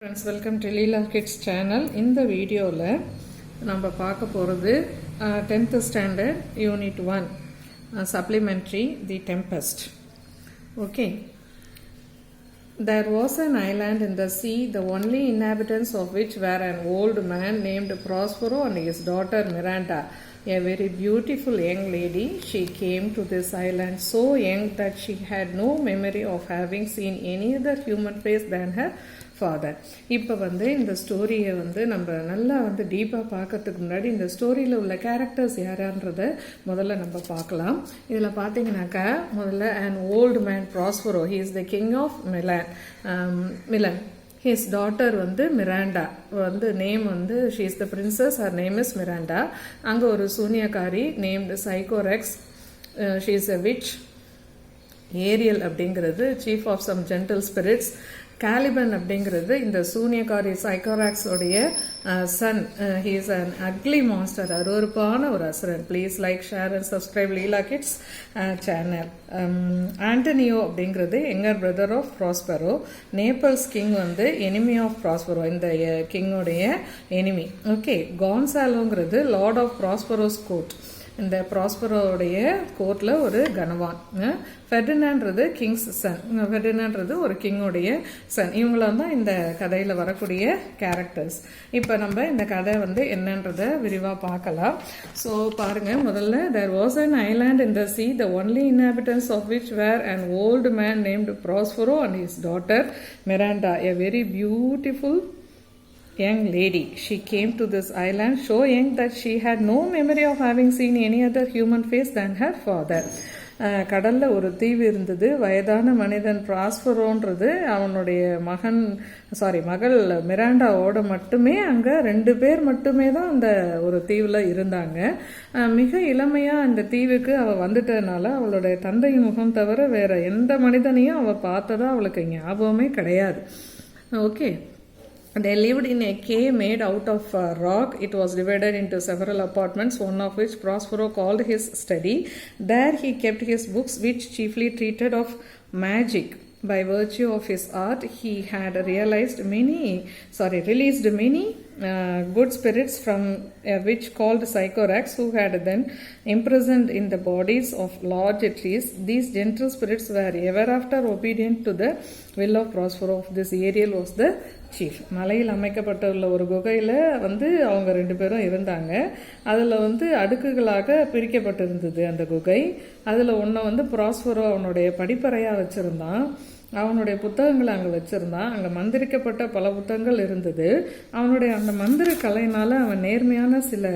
Friends, welcome to Leela Kids channel. இந்த வீடியோவில் நம்ம பார்க்க போகிறது 10th standard unit 1 supplementary The Tempest. Okay. There was an island in the sea, the only inhabitants of which were an old man named Prospero and his daughter Miranda, a very beautiful young lady. She came to this island so young that she had no memory of having seen any other human face than her father. இப்போ இந்த ஸ்டோரியை நம்ம நல்லா டீப்பாக பார்க்கறதுக்கு முன்னாடி இந்த ஸ்டோரியில் உள்ள கேரக்டர்ஸ் யாரான்றதை முதல்ல நம்ம பார்க்கலாம். இதில் பார்த்தீங்கன்னாக்கா முதல்ல an old man Prospero, he is the king of Milan. His daughter Miranda name she is the princess, her name is Miranda. அங்கே ஒரு சூனியக்காரி named Sycorax, she is a witch. Ariel அப்படிங்கிறது chief of some gentle spirits. Caliban அப்படிங்கிறது இந்த சூனியக்காரி சைக்கோராக்ஸோடைய son. He is an ugly monster, அருவருப்பான ஒரு அசுரன். Please like, share and subscribe Leela kids channel. Antonio அப்படிங்கிறது younger brother of Prospero. Naples king enemy of Prospero, இந்த கிங்கோடைய எனிமி. ஓகே. கான்சாலோங்கிறது லார்ட் ஆஃப் ப்ராஸ்பரோஸ் கோர்ட், இந்த ப்ராஸ்பரோடைய கோர்ட்டில் ஒரு கனவான். ஃபெர்டினான்றது கிங்ஸ் சன், ஃபெர்டினான்றது ஒரு கிங்கோடைய சன். இவங்களாம் தான் இந்த கதையில் வரக்கூடிய கேரக்டர்ஸ். இப்போ நம்ம இந்த கதை என்னன்றதை விரிவாக பார்க்கலாம். ஸோ பாருங்கள், முதல்ல there was an island in the sea, the only inhabitants of which were an old man named Prospero and his daughter Miranda, a very beautiful young lady. She came to this island so young that she had no memory of having seen any other human face than her father. கடல்ல ஒரு தீவு இருந்தது. வயதான மனிதன் ப்ராஸ்பரோன்றது அவனுடைய மகள் மிராண்டாவோட மட்டுமே அங்கே 2 பேர் மட்டுமே தான் அந்த ஒரு தீவில் இருந்தாங்க. மிக இளமையாக அந்த தீவுக்கு அவள் வந்துட்டதுனால அவளுடைய தந்தையின் முகம் தவிர வேற எந்த மனிதனையும் அவள் பார்த்ததா அவளுக்கு ஞாபகமே கிடையாது. Okay. They lived in a cave made out of rock. It was divided into several apartments, one of which Prospero called his study. There he kept his books, which chiefly treated of magic. By virtue of his art, he had released many good spirits from a witch called Sycorax, who had then imprisoned in the bodies of large trees. These gentle spirits were ever after obedient to the will of Prospero. This Ariel was the chief. மலையில் அமைக்கப்பட்டுள்ள ஒரு குகையில் அவங்க 2 பேரும் இருந்தாங்க. அதில் அடுக்குகளாக பிரிக்கப்பட்டிருந்தது அந்த குகை. அதில் ஒன்றை ப்ராஸ்பரோ அவனுடைய படிப்பறையாக வச்சுருந்தான். அவனுடைய புத்தகங்களை அங்கே வச்சுருந்தான். அங்கே மந்திரிக்கப்பட்ட பல புத்தகங்கள் இருந்தது. அவனுடைய அந்த மந்திர கலையினால் அவன் நேர்மையான சில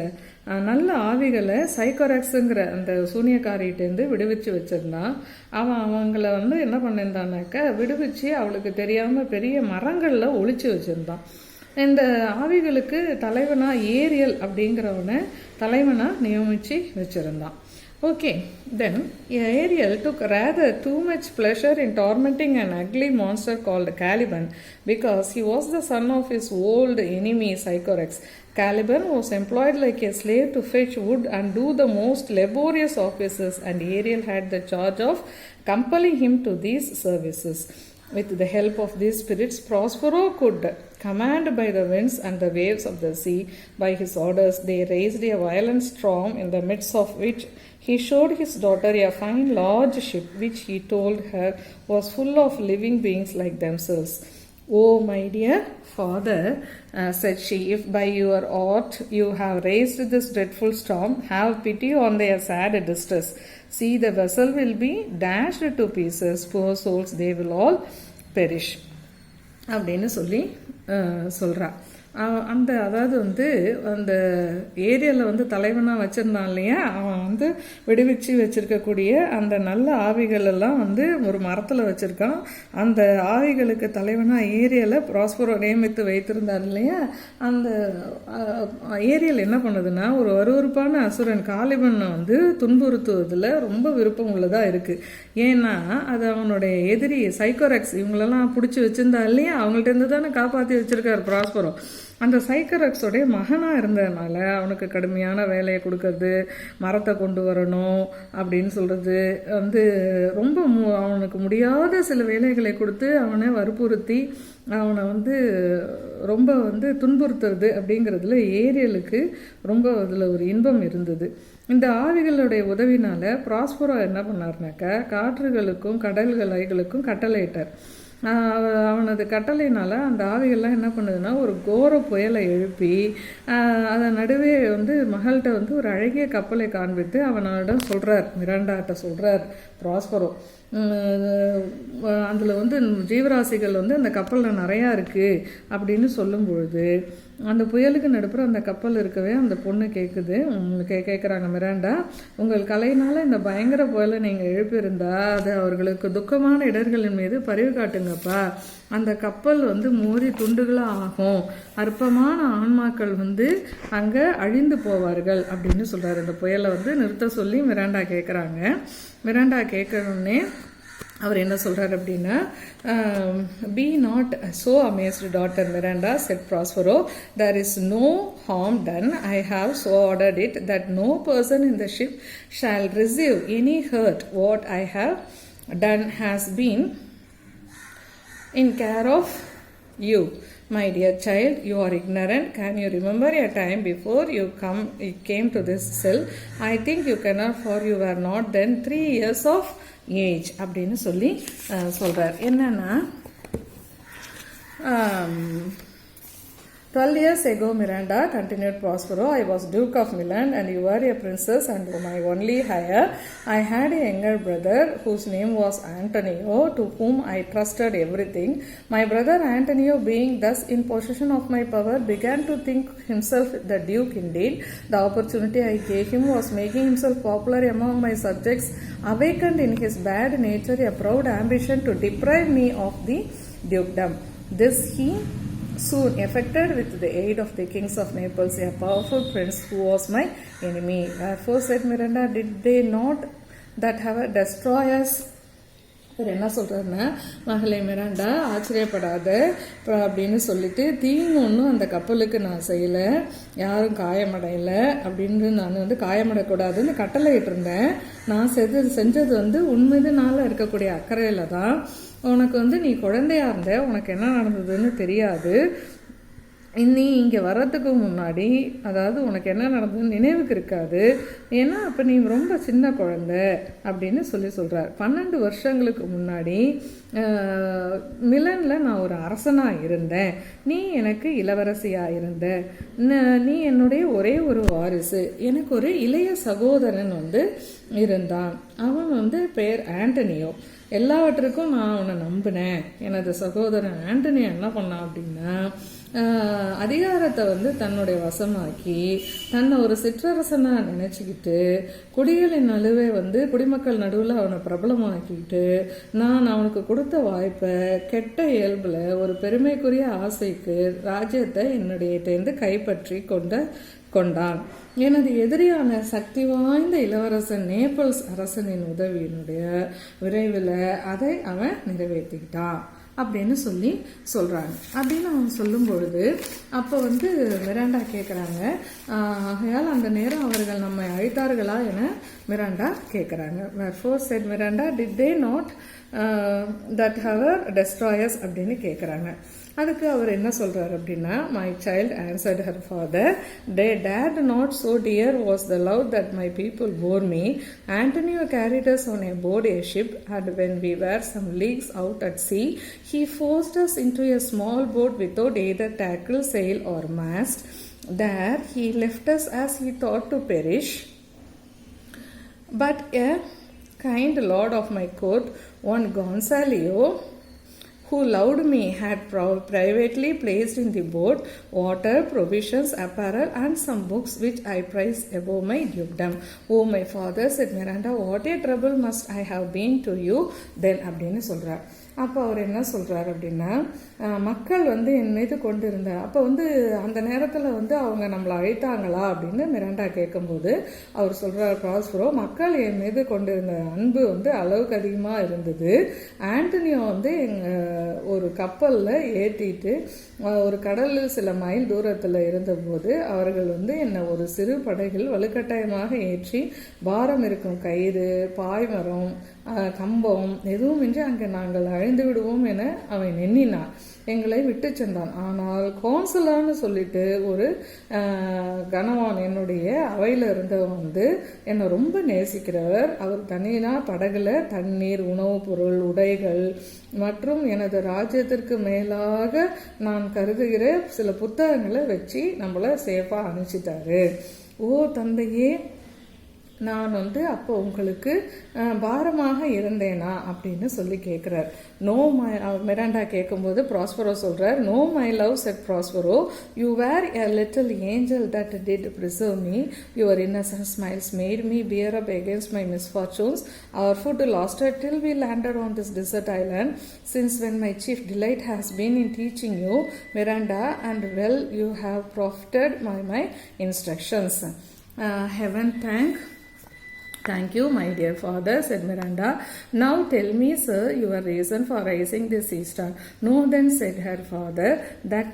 நல்ல ஆவிகளை சைக்கோராக்ஸுங்கிற அந்த சூனியக்காரிகிட்டேருந்து விடுவிச்சு வச்சுருந்தான். அவங்கள என்ன பண்ணியிருந்தானாக்க விடுவிச்சு அவளுக்கு தெரியாமல் பெரிய மரங்களில் ஒளிச்சு வச்சுருந்தான். இந்த ஆவிகளுக்கு தலைவனாக ஏரியல் அப்படிங்கிறவனை தலைவனாக நியமித்து வச்சுருந்தான். Okay, then Ariel took rather too much pleasure in tormenting an ugly monster called Caliban, because he was the son of his old enemy Sycorax. Caliban was employed like a slave to fetch wood and do the most laborious offices, and Ariel had the charge of compelling him to these services. With the help of these spirits, Prospero could command by the winds and the waves of the sea. By his orders, they raised a violent storm, in the midst of which he showed his daughter a fine large ship, which he told her was full of living beings like themselves. "Oh, my dear father," said she, "if by your art you have raised this dreadful storm, have pity on their sad distress. See, the vessel will be dashed to pieces. Poor souls, they will all perish." அப்படின்னு சொல்கிறா. அதாவது அந்த ஏரியாவில் தலைவனாக வச்சுருந்தான் இல்லையா, அவன் விடுவிச்சு வச்சுருக்கக்கூடிய அந்த நல்ல ஆவிகள் எல்லாம் ஒரு மரத்தில் வச்சுருக்கான். அந்த ஆவிகளுக்கு தலைவனாக ஏரியாவில் ப்ராஸ்பரோ நியமித்து வைத்திருந்தார் இல்லையா. அந்த ஏரியல் என்ன பண்ணுதுன்னா, ஒரு அருவருப்பான அசுரன் காலிபனை துன்புறுத்துவதில் ரொம்ப விருப்பம் உள்ளதாக இருக்குது. ஏன்னா அது அவனுடைய எதிரி சைக்கோராக்ஸ் இவங்களெல்லாம் பிடிச்சி வச்சுருந்தா இல்லையா, அவங்கள்ட்ட தானே காப்பாற்றி வச்சுருக்கார் ப்ராஸ்பரோ. அந்த சைக்கரக்ஸோடைய மகனாக இருந்ததுனால அவனுக்கு கடுமையான வேலையை கொடுக்கறது, மரத்தை கொண்டு வரணும் அப்படின்னு சொல்கிறது, ரொம்ப அவனுக்கு முடியாத சில வேலைகளை கொடுத்து அவனை வற்புறுத்தி அவனை வந்து ரொம்ப வந்து துன்புறுத்துறது அப்படிங்கிறதுல ஏரியலுக்கு ரொம்ப அதில் ஒரு இன்பம் இருந்தது. இந்த ஆவிகளுடைய உதவினால் ப்ராஸ்பரோ என்ன பண்ணார்னாக்கா காற்றுகளுக்கும் கடல்கள் அலைகளுக்கும் கட்டளையிட்டார். அவனது கட்டளையினால் அந்த ஆவிகள்லாம் என்ன பண்ணுதுன்னா ஒரு கோர புயலை எழுப்பி அதன் நடுவே வந்து மகள்கிட்ட வந்து ஒரு அழகிய கப்பலை காண்பித்து அவனிடம் சொல்கிறார், மிராண்டாட்ட சொல்கிறார் ப்ராஸ்பரோ. அதில் வந்து ஜீவராசிகள் வந்து அந்த கப்பலில் நிறையா இருக்குது அப்படின்னு சொல்லும் பொழுது அந்த புயலுக்கு நடுப்புற அந்த கப்பல் இருக்கவே அந்த பொண்ணு கேட்குது, கேட்குறாங்க மிராண்டா, உங்கள் கலையினால் இந்த பயங்கர புயலை நீங்கள் எழுப்பியிருந்தா அது அவர்களுக்கு துக்கமான இடர்களின் மீது பரிவு காட்டுங்கப்பா. அந்த கப்பல் வந்து மோதி துண்டுகளாக ஆகும், அற்பமான ஆன்மாக்கள் வந்து அங்கே அழிந்து போவார்கள் அப்படின்னு சொல்கிறார். இந்த புயலை வந்து நிறுத்த சொல்லி மிராண்டா கேட்குறாங்க. மிராண்டா கேட்கணுன்னே அவர் என்ன சொல்கிறார் அப்படின்னா, be not so amazed daughter Miranda said Prospero, there is no harm done, I have so ordered it that no person in the ship shall receive any hurt. What I have done has been in care of you. My dear child, you are ignorant. Can you remember a time before you came to this cell? I think you cannot, for you were not then 3 years of age. அப்படின்னு சொல்லி சொல்கிறார். என்னன்னா 12 years ago, Miranda, continued Prospero, I was Duke of Milan and you were a princess and my only heir. I had a younger brother whose name was Antonio, to whom I trusted everything. My brother Antonio, being thus in possession of my power, began to think himself the Duke indeed. The opportunity I gave him was making himself popular among my subjects, awakened in his bad nature a proud ambition to deprive me of the dukedom. This he soon effected with the aid of the kings of Naples, a powerful prince who was my enemy. Therefore, said Miranda, did they not that have destroy us? என்ன சொல்கிறாருன்னா, மகளே Miranda ஆச்சரியப்படாத அப்படின்னு சொல்லிட்டு தீங்கு ஒன்றும் அந்த கப்பலுக்கு நான் செய்யலை, யாரும் காயமடையலை அப்படின்னு நான் வந்து காயமடையக்கூடாதுன்னு கட்டளையிட்டு இருந்தேன். நான் செஞ்சது வந்து உண்மைதுனால இருக்கக்கூடிய அக்கறையில் தான். உனக்கு வந்து நீ குழந்தையா இருந்த, உனக்கு என்ன நடந்ததுன்னு தெரியாது. நீ இங்கே வர்றதுக்கு முன்னாடி அதாவது உனக்கு என்ன நடந்ததுன்னு நினைவுக்கு இருக்காது, ஏன்னா அப்போ நீ ரொம்ப சின்ன குழந்தை அப்படின்னு சொல்கிறார். 12 வருஷங்களுக்கு முன்னாடி மிலனில் நான் ஒரு அரசனாக இருந்தேன், நீ எனக்கு இளவரசியாக இருந்த, நீ என்னுடைய ஒரே ஒரு வாரிசு, எனக்கு ஒரு இளைய சகோதரன் வந்து இருந்தான், அவன் வந்து பெயர் ஆண்டனியோ. எல்லாவற்றுக்கும் நான் அவனை நம்பினேன். எனது சகோதரன் ஆண்டனியோ என்ன பண்ணான் அப்படின்னா, அதிகாரத்தை வந்து தன்னுடைய வசமாக்கி தன்னை ஒரு சிற்றரசனாக நினச்சிக்கிட்டு குடிகளின் நடுவே வந்து குடிமக்கள் நடுவில் அவனை பிரபலமாக்கிட்டு நான் அவனுக்கு கொடுத்த வாய்ப்பை கெட்ட இயல்பில் ஒரு பெருமைக்குரிய ஆசைக்கு ராஜ்யத்தை என்னுடையட்டேந்து கைப்பற்றி கொண்டான். எனது எதிரியான சக்தி வாய்ந்த இளவரசன் நேபிள்ஸ் அரசனின் உதவியினுடைய விரைவில் அதை அவன் நிறைவேற்றிக்கிட்டான் அப்படின்னு சொல்கிறாங்க. அப்படின்னு அவன் சொல்லும் பொழுது அப்போ வந்து மிராண்டா கேட்குறாங்க, ஆகையால் அந்த நேரம் அவர்கள் நம்மை அழித்தார்களா என மிராண்டா கேட்குறாங்க. Wherefore said Miranda, did they not that have destroy us அப்படின்னு கேட்குறாங்க. அதுக்கு அவர் என்ன சொல்கிறார் அப்படின்னா, my child answered her father, they dared not, so dear was the love that my people bore me. Antonio carried us on board a ship, and when we were some leagues out at sea, he forced us into a small boat without either tackle, sail or mast. There he left us as he thought to perish. But a kind lord of my court, one Gonzalo, who loved me, had privately placed in the boat water, provisions, apparel, and some books which I prized above my dukedom. Oh, my father, said Miranda, what a trouble must I have been to you then அப்படின்னு சொல்கிறார். அப்போ அவர் என்ன சொல்கிறார் அப்படின்னா, மக்கள் வந்து என் மீது கொண்டு இருந்தார். அப்போ வந்து அந்த நேரத்தில் வந்து அவங்க நம்மளை அழைத்தாங்களா அப்படின்னு மிராண்டா கேட்கும்போது அவர் சொல்கிறார், ப்ராஸ்பரோ, மக்கள் என் மீது கொண்டிருந்த அன்பு வந்து அளவுக்கு அதிகமாக இருந்தது. ஆண்டனியோ வந்து எங்கள் ஒரு கப்பலில் ஏற்றிட்டு ஒரு கடலில் சில மைல் தூரத்தில் இருந்தபோது அவர்கள் வந்து என்னை ஒரு சிறு படகில் வலுக்கட்டாயமாக ஏற்றி பாரம் இருக்கும் கயிறு, பாய்மரம், கம்பம் எதுவுமின்றி அங்கே நாங்கள் அழிந்து விடுவோம் என அவன் எண்ணினான், எங்களை விட்டு சென்றான். ஆனால் கோன்சலான்னு சொல்லிட்டு ஒரு கணவான் என்னுடைய அவையில் இருந்தவன் வந்து என்னை ரொம்ப நேசிக்கிறவர். அவர் தனியா படகுல தண்ணீர், உணவுப் பொருள், உடைகள் மற்றும் எனது ராஜ்யத்திற்கு மேலாக நான் கருதுகிற சில புத்தகங்களை வச்சு நம்மளை சேஃபாக அனுப்பிச்சிட்டாரு. ஓ தந்தையே, நான் வந்து அப்போ உங்களுக்கு பாரமாக இருந்தேனா அப்படின்னு சொல்லி கேட்குறார். நோ மை மிராண்டா கேட்கும்போது ப்ராஸ்பரோ சொல்கிறார், no my love said Prospero, you were a little angel that did preserve me, your innocent smiles made me bear up against my misfortunes, our food lasted till we landed on this desert island, since when my chief delight has been in teaching you Miranda and well you have profited my instructions. Heaven Thank you, my dear father, said Miranda. Now tell me, sir, your reason for raising this sea star. No, then, said her father, that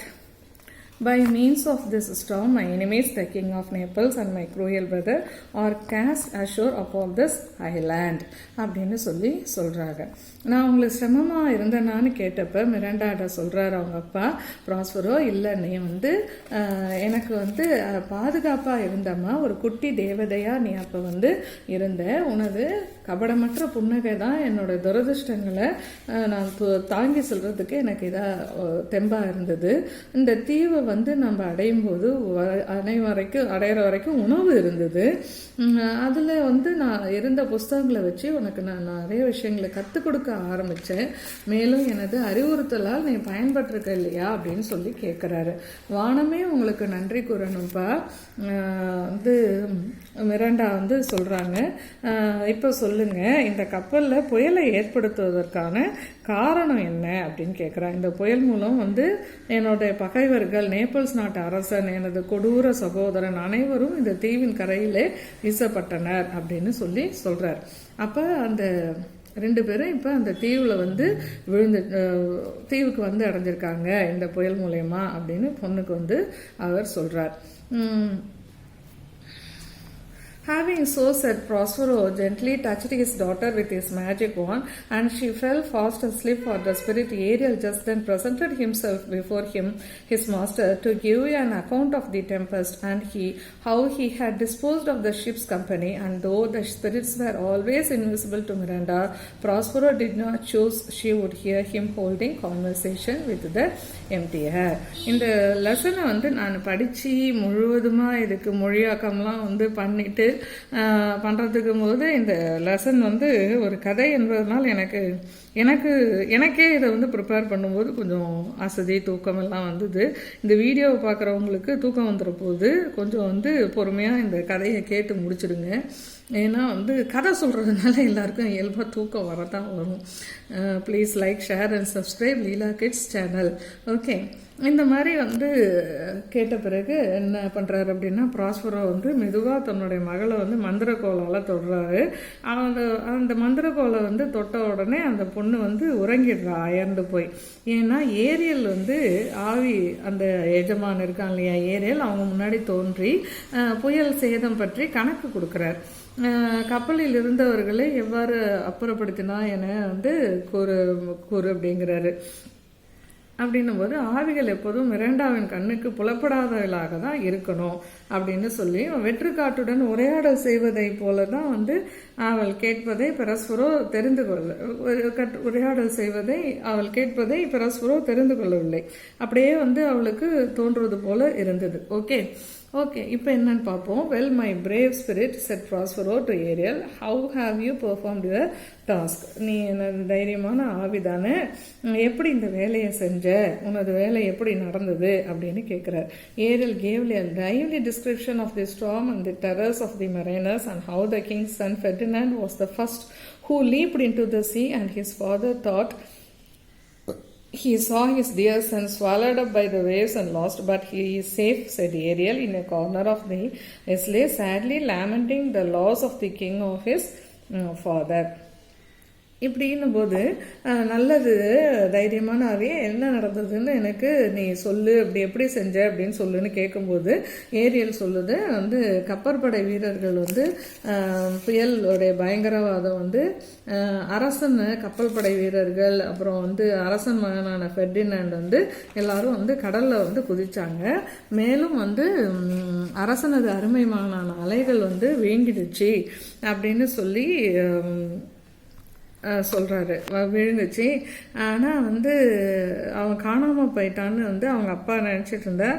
by means of this storm, my enemies, the king of Naples and my cruel brother, are cast ashore upon this island. அப்படின்னு சொல்லி சொல்கிறாங்க. நான் உங்களுக்கு சிரமமாக இருந்தேனான்னு கேட்டப்ப மிராண்டாட்ட சொல்கிறார் அவங்க அப்பா ப்ராஸ்பரோ, இல்லை நீ வந்து எனக்கு வந்து பாதுகாப்பாக இருந்தம்மா, ஒரு குட்டி தேவதையாக நீ அப்போ வந்து இருந்த, உனது கபடமற்ற புன்னகை தான் என்னோட துரதிருஷ்டங்களை நான் தாங்கி சொல்கிறதுக்கு எனக்கு இதாக தெம்பாக இருந்தது. இந்த தீவை வந்து நம்ம அடையும் போது அடையிற வரைக்கும் உணவு இருந்தது. அதில் வந்து நான் இருந்த புஸ்தகங்களை வச்சு உனக்கு நான் நிறைய விஷயங்களை கற்றுக் கொடுக்க ஆரம்பித்தேன். மேலும் எனது அறிவுறுத்தலால் நீ பயன்பட்டிருக்க இல்லையா அப்படின்னு சொல்லி கேட்குறாரு. வானமே உங்களுக்கு நன்றி கூறணும்ப்பா வந்து மிராண்டா வந்து சொல்கிறாங்க. இப்போ சொல்லுங்க, இந்த கப்பலில் புயலை ஏற்படுத்துவதற்கான காரணம் என்ன அப்படின்னு கேட்குறாங்க. இந்த புயல் மூலம் வந்து என்னுடைய பகைவர்கள், நேபிள்ஸ் நாட்டு அரசன், எனது கொடூர சகோதரன் அனைவரும் இந்த தீவின் கரையிலே வீசப்பட்டனர் அப்படின்னு சொல்லி சொல்கிறார். அப்போ அந்த 2 பேரும் இப்போ அந்த தீவில் வந்து தீவுக்கு வந்து அடைஞ்சிருக்காங்க இந்த புயல் மூலயமா அப்படின்னு பொண்ணுக்கு வந்து அவர் சொல்கிறார். Having so said, Prospero gently touched his daughter with his magic wand, and she fell fast asleep, for the spirit Ariel just then presented himself before him, his master, to give an account of the tempest, and how he had disposed of the ship's company. And though the spirits were always invisible to Miranda, Prospero did not choose she would hear him holding conversation with the empty air. இந்த லெசனை வந்து நான் படித்து முழுவதுமாக இதுக்கு மொழியாக்கம்லாம் வந்து பண்ணிட்டு பண்ணுறதுக்கு போது இந்த லெசன் வந்து ஒரு கதை என்பதனால் எனக்கே இதை வந்து ப்ரிப்பேர் பண்ணும்போது கொஞ்சம் அசதி, தூக்கம் எல்லாம் வந்தது. இந்த வீடியோவை பார்க்குறவங்களுக்கு தூக்கம் வந்துட போகுது. கொஞ்சம் வந்து பொறுமையாக இந்த கதையை கேட்டு முடிச்சிடுங்க. ஏன்னா வந்து கதை சொல்கிறதுனால எல்லாருக்கும் இயல்பாக தூக்கம் வரதான் வரும். Please like, share and subscribe Leela kids channel. Okay, இந்த மாதிரி வந்து கேட்ட பிறகு என்ன பண்ணுறாரு அப்படின்னா, ப்ராஸ்பரோ வந்து மெதுவாக தன்னுடைய மகளை வந்து மந்திரக்கோளால் தொடுறாரு. அந்த மந்திரக்கோளை வந்து தொட்ட உடனே அந்த பொண்ணு வந்து உறங்கிடுறா அயர்ந்து போய். ஏன்னா ஏரியல் வந்து ஆவி, அந்த எஜமான் இருக்கான் இல்லையா ஏரியல், அவங்க முன்னாடி தோன்றி புயல் சேதம் பற்றி கணக்கு கொடுக்குறார். கப்பலில் இருந்தவர்களை எவ்வாறு அப்புறப்படுத்தினா என வந்து கூறு அப்படிங்கிறாரு. அப்படின்னும் போது ஆவிகள் எப்போதும் மிராண்டாவின் கண்ணுக்கு புலப்படாதவர்களாக தான் இருக்கணும் அப்படின்னு சொல்லி வெற்றுக்காட்டுடன் உரையாடல் செய்வதை போல தான் வந்து அவள் கேட்பதை பெரஸ்பரோ தெரிந்து உரையாடல் செய்வதை அவள் கேட்பதை பெரஸ்பரோ தெரிந்து கொள்ளவில்லை. அப்படியே வந்து அவளுக்கு தோன்றுவது போல இருந்தது. ஓகே, இப்போ என்னன்னு பார்ப்போம். Well my brave spirit said Prospero to Ariel, how have you performed your task. நீ என்ன தைரியமான ஆவிதானே, எப்படி இந்த வேலையை செஞ்ச, உனது வேலை எப்படி நடந்தது அப்படின்னு கேட்குறார். Ariel gave a lively description of the storm and the terrors of the mariners, and how the king's son Ferdinand was the first who leaped into the sea, and his father thought he saw his dear son swallowed up by the waves and lost, but he is safe, said Ariel in a corner of the islet, sadly lamenting the loss of the king of his father. இப்படின்னும் போது நல்லது தைரியமான ஆவியே என்ன நடந்ததுன்னு எனக்கு நீ சொல்லு, அப்படி எப்படி செஞ்ச அப்படின்னு சொல்லுன்னு கேட்கும்போது ஏரியல் சொல்லுது வந்து கப்பற்படை வீரர்கள் வந்து புயலுடைய பயங்கரவாதம் வந்து அரசன் கப்பல் படை வீரர்கள் அப்புறம் வந்து அரசன் மகனான ஃபெர்டினாண்ட் வந்து எல்லாரும் வந்து கடல்ல வந்து குதிச்சாங்க. மேலும் வந்து அரசனது அருமை மகனான அலைகள் வந்து வீங்கிடுச்சு அப்படின்னு சொல்லி சொல்கிறாரு. விழுந்துச்சு. ஆனால் வந்து அவன் காணாமல் போயிட்டான்னு வந்து அவங்க அப்பா நினச்சிட்டு இருந்தா.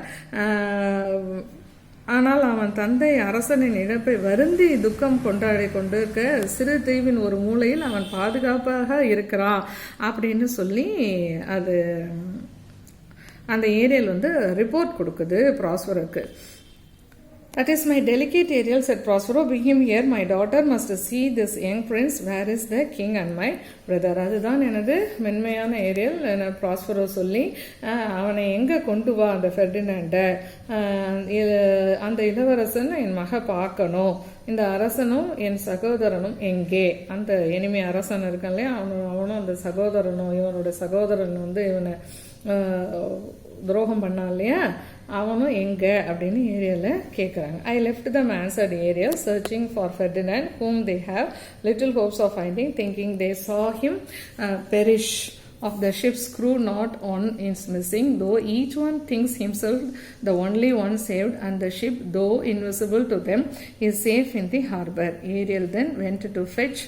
ஆனால் அவன் தந்தை அரசனின் இழப்பை வருந்தி துக்கம் கொண்டாடி கொண்டிருக்க சிறு தீவின் ஒரு மூலையில் அவன் பாதுகாப்பாக இருக்கிறான் அப்படின்னு சொல்லி அது அந்த ஏரியல் வந்து ரிப்போர்ட் கொடுக்குது ப்ராஸ்பருக்கு. That is my delicate Ariel, said Prospero. Bring him here. My daughter must see this young prince. Where is the king and my brother? அதுதான் எனது மென்மையான ஏரியல் என ப்ராஸ்பரோ சொல்லி அவனை எங்கே கொண்டு வா அந்த ஃபெர்டினாண்டை, அந்த இளவரசன் என் மக பார்க்கணும், இந்த அரசனும் என் சகோதரனும் எங்கே, அந்த இனிமே அரசன் இருக்கான் இல்லையா அவனும் அந்த சகோதரனும் இவனோட சகோதரன் வந்து இவனை துரோகம் பண்ணான் இல்லையா அவனும் எங்க அப்படின்னு ஏரியால கேட்குறாங்க. I left them answered Ariel searching for Ferdinand whom they have little hopes of finding, thinking they saw him perish. Of the ship's crew not one is missing, though each one thinks himself the only one saved, and the ship, though invisible to them, is safe in the harbor. Ariel then went to fetch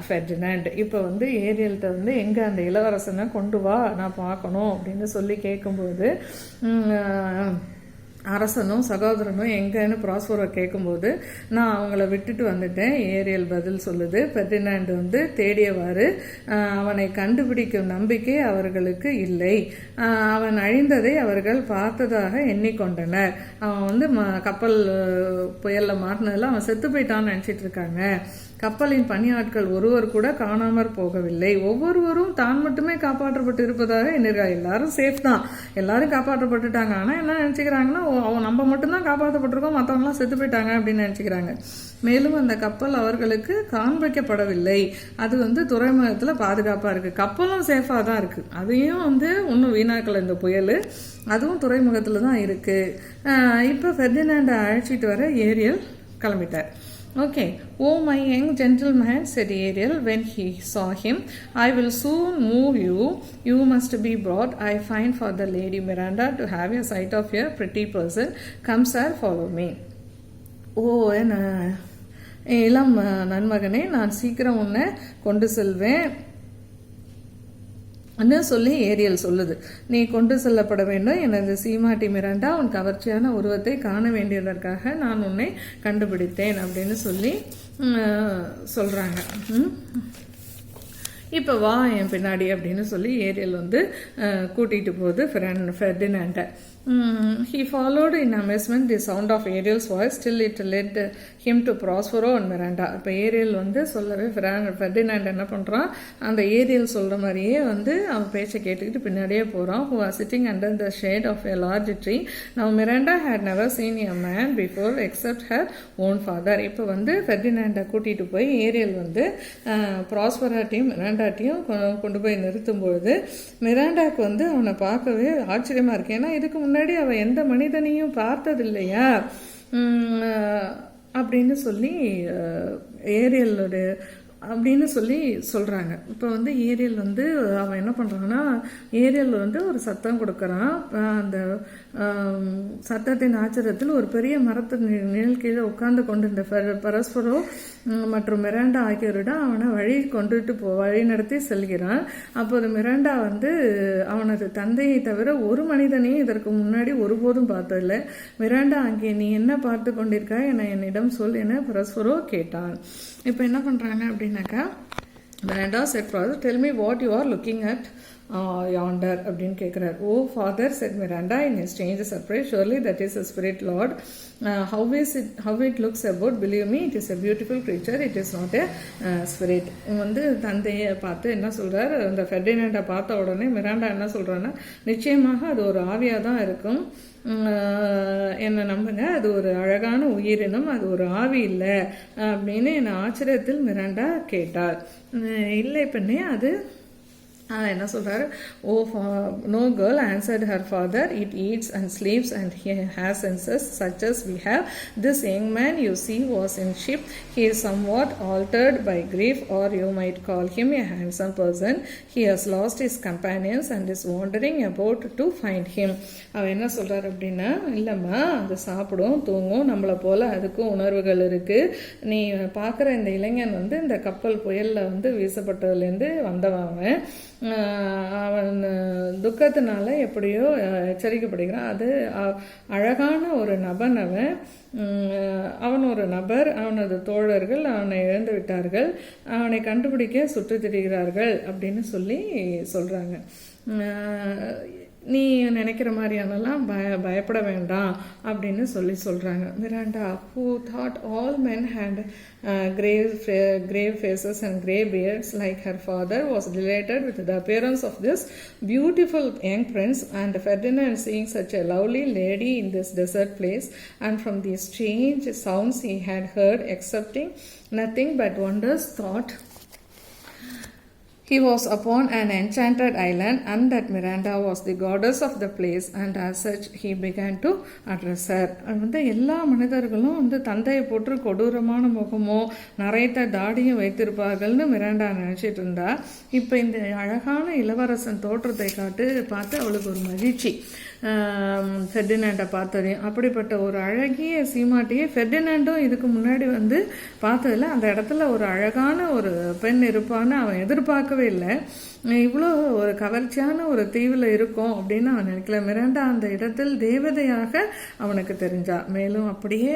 Ferdinand. இப்போ வந்து ஏரியல்கிட்ட வந்து எங்கே அந்த இளவரசனை கொண்டு வா நான் பார்க்கணும் அப்படின்னு சொல்லி கேட்கும்போது அரசனும் சகோதரனும் எங்கன்னு ப்ராஸ்பரோ கேட்கும்போது நான் அவங்கள விட்டுட்டு வந்துட்டேன் ஏரியல் பதில் சொல்லுது. ஃபெர்டினாண்ட் வந்து தேடியவாறு அவனை கண்டுபிடிக்கும் நம்பிக்கை அவர்களுக்கு இல்லை. அவன் அழிந்ததை அவர்கள் பார்த்ததாக எண்ணிக்கொண்டனர். அவன் வந்து கப்பல் புயல்ல மாட்டினதில் அவன் செத்து போயிட்டான்னு நினச்சிட்டு இருக்காங்க. கப்பலின் பணியாட்கள் ஒருவர் கூட காணாமற் போகவில்லை. ஒவ்வொருவரும் தான் மட்டுமே காப்பாற்றப்பட்டு இருப்பதாக எண்ணிருக்காங்க. எல்லாரும் சேஃப் தான், எல்லாரும் காப்பாற்றப்பட்டுட்டாங்க. ஆனால் என்ன நினச்சிக்கிறாங்கன்னா நம்ம மட்டும்தான் காப்பாற்றப்பட்டிருக்கோம், மற்றவங்களாம் செத்து போயிட்டாங்க அப்படின்னு நினச்சிக்கிறாங்க. மேலும் அந்த கப்பல் அவர்களுக்கு காண்பிக்கப்படவில்லை. அது வந்து துறைமுகத்தில் பாதுகாப்பாக இருக்குது. கப்பலும் சேஃபாக தான் இருக்குது. அதையும் வந்து ஒன்றும் வீணாக்கலை இந்த புயல். அதுவும் துறைமுகத்தில் தான் இருக்குது. இப்போ ஃபெர்டினாண்டை அழைச்சிட்டு வர Ariel கிளம்பிட்டார். Okay. Oh, my young gentleman, said Ariel when he saw him, I will soon move you. You must be brought, I find, for the Lady Miranda to have a sight of your pretty person. Come, sir, follow me. Oh, இளம் நன்மகனே, நான் சீக்கிரம் உன்னை கொண்டு செல்வேன் சொல்லி Ariel சொல்லுது. நீ கொண்டு செல்லப்பட வேண்டும். எனது சீமாட்டி மிராண்டா உன் கவர்ச்சியான உருவத்தை காண வேண்டியதற்காக நான் உன்னை கண்டுபிடித்தேன் அப்படின்னு சொல்லி சொல்றாங்க. இப்போ வா என் பின்னாடி அப்படின்னு சொல்லி ஏரியல் வந்து கூட்டிகிட்டு போகுது ஃபெர்டினாண்டை. He followed in amazement the sound of Ariel's voice till it led him to Prospero and Miranda. இப்போ ஏரியல் வந்து சொல்லவே ஃபெர்டினாண்ட் என்ன பண்ணுறான், அந்த ஏரியல் சொல்கிற மாதிரியே வந்து அவன் பேச்சை கேட்டுக்கிட்டு பின்னாடியே போகிறான். Who was sitting under the shade of a large tree. Now Miranda had never seen a man before except her own father. இப்போ வந்து ஃபெர்டினாண்டை கூட்டிகிட்டு போய் ஏரியல் வந்து ப்ராஸ்பராட்டையும் மிராண்டாட்டையும் கொண்டு போய் நிறுத்தும்பொழுது மிராண்டாக்கு வந்து அவனை பார்க்கவே ஆச்சரியமாக இருக்கு. ஏன்னா இதுக்கு முன்னாடி அவ எந்த மனிதனையும் பார்த்தது இல்லையா அப்படின்னு சொல்லி ஏரியலோட அப்படின்னு சொல்லி சொல்கிறாங்க. இப்போ வந்து ஏரியல் வந்து அவன் என்ன பண்ணுறான்னா ஏரியல் வந்து ஒரு சத்தம் கொடுக்குறான். அந்த சத்தத்தின் ஆச்சரியத்தில் ஒரு பெரிய மரத்து நிழல் கீழே உட்கார்ந்து கொண்டிருந்த பரஸ்பரோ மற்றும் மிராண்டா ஆகியோரிடம் அவனை வழி நடத்தி செல்கிறான். அப்போது மிராண்டா வந்து அவனது தந்தையை தவிர ஒரு மனிதனையும் இதற்கு முன்னாடி ஒருபோதும் பார்த்ததில்லை. மிராண்டா, அங்கே நீ என்ன பார்த்து கொண்டிருக்காய் என என்னிடம் சொல் என பரஸ்பரோ கேட்டான். இப்போ என்ன பண்ணுறாங்க அப்படின்னாக்கா, Miranda said, "Father, tell me what you are looking at." yonder அப்படின்னு கேட்குறார். ஓ father said Miranda in a strange surprise, surely that is a spirit, Lord. How it looks about, believe me, it is a beautiful creature, it is not a spirit. வந்து தந்தையை பார்த்து என்ன சொல்றார், அந்த ஃபெர்டினண்டை பார்த்த உடனே மிராண்டா என்ன சொல்றான்னா, நிச்சயமாக அது ஒரு ஆவியாக தான் இருக்கும், என்னை நம்புங்க, அது ஒரு அழகான உயிரினம், அது ஒரு ஆவி இல்லை அப்படின்னு என்னை ஆச்சரியத்தில் மிராண்டா கேட்டார். இல்லை பெண்ணே, அது என்ன சொல்கிறாரு, oh no girl answered her father, it eats and sleeps and he has senses such as we have. This young man you see was in ship. He is somewhat altered by grief, or you might call him a handsome person. He has lost his companions and is wandering about to find him. அவன் என்ன சொல்கிறார் அப்படின்னா, இல்லைம்மா, அது சாப்பிடும், தூங்கும், நம்மளை போல் அதுக்கும் உணர்வுகள் இருக்குது. நீ பார்க்குற இந்த இளைஞன் வந்து இந்த கப்பல் புயலில் வந்து வீசப்பட்டதுலேருந்து வந்தவன். அவன் துக்கத்தினால எப்படியோ எச்சரிக்கப்படுகிறான். அது அழகான ஒரு நபன். அவன் ஒரு நபர், அவனது தோழர்கள் அவனை இழந்து விட்டார்கள், அவனை கண்டுபிடிக்க சுற்றி திரிகிறார்கள் அப்படின்னு சொல்கிறாங்க. நீ நினைக்கிற மாதிரியானலாம் பயப்பட வேண்டாம் அப்படின்னு சொல்கிறாங்க. Miranda, who thought all men had grave faces and grey beards like her father, was delighted with the appearance of this beautiful young prince, and Ferdinand, seeing such a lovely lady in this desert place, and from the strange sounds he had heard, accepting nothing but wonders, thought he was upon an enchanted island, and that Miranda was the goddess of the place, and as such he began to address her. வந்து எல்லா மனிதர்களும் வந்து தந்தையை போட்டு கொடூரமான முகமோ நிறைய தாடியும் வைத்திருப்பார்கள்னு Miranda நினச்சிட்டு இருந்தா. இப்போ இந்த அழகான இளவரசன் தோற்றத்தை பார்த்து அவளுக்கு ஒரு மகிழ்ச்சி. ஃபெர்டினாண்டை பார்த்ததையும், அப்படிப்பட்ட ஒரு அழகிய சீமாட்டியை ஃபெர்டினாண்டும் இதுக்கு முன்னாடி வந்து பார்த்ததில்ல. அந்த இடத்துல ஒரு அழகான ஒரு பெண் இருப்பான்னு அவன் எதிர்பார்க்கவே இல்லை. இவ்வளோ ஒரு கவர்ச்சியான ஒரு தீவில் இருக்கும் அப்படின்னு அவன் நினைக்கல. மிராண்டா அந்த இடத்தில் தேவதையாக அவனுக்கு தெரிஞ்சா. மேலும் அப்படியே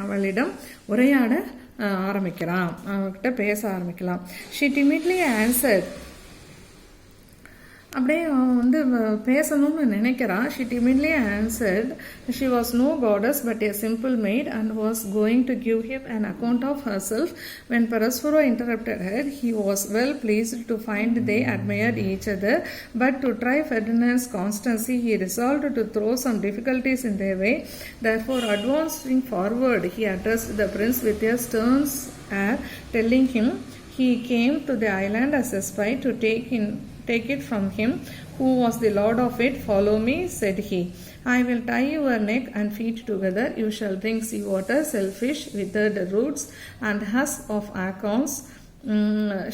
அவளிடம் உரையாட ஆரம்பிக்கிறான், அவன்கிட்ட பேச ஆரம்பிக்கலாம். She timidly answered, அப்படியே அவன் வந்து பேசணும்னு நினைக்கிறான். She timidly answered she was no goddess but a simple maid, and was going to give him an account of herself. When Parasporo interrupted her, he was well pleased to find they admired each other, but to try Ferdinand's constancy he resolved to throw some difficulties in their way. Therefore, advancing forward, he addressed the prince with a stern air, telling him he came to the island as a spy to take it from him who was the lord of it. Follow me, said he. I will tie your neck and feet together. You shall drink sea water, shellfish, withered roots, and husk of acorns